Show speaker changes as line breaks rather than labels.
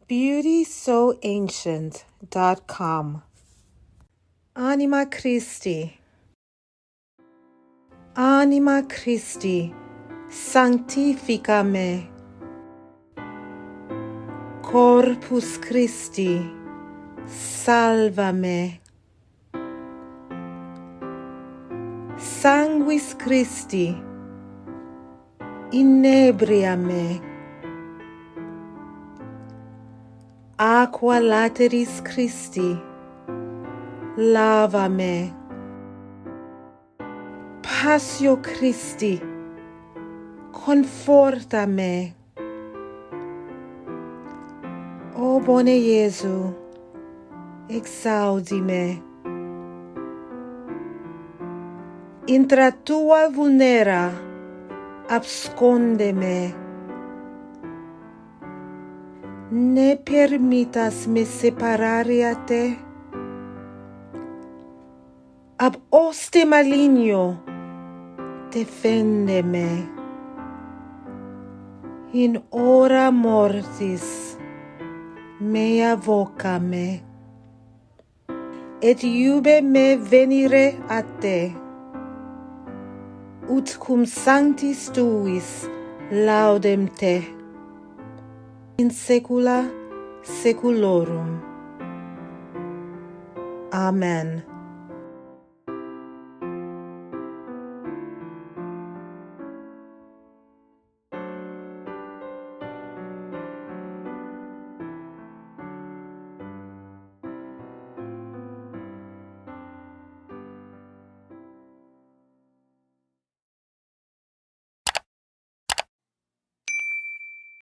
beautysoancient.com. Anima Christi. Anima Christi, sanctifica me. Corpus Christi, salva me. Sanguis Christi, inebria me. Aqua lateris Christi, lava me. Passio Christi, conforta me. O bone Gesù, exaudi me. Intra tua vulnera, absconde me. Ne permitas me separare a te. Ab hoste maligno, defende-me. In hora mortis, mea voca me. Et iube me venire a te. Ut cum sanctis tuis laudem te. In saecula saeculorum. Amen.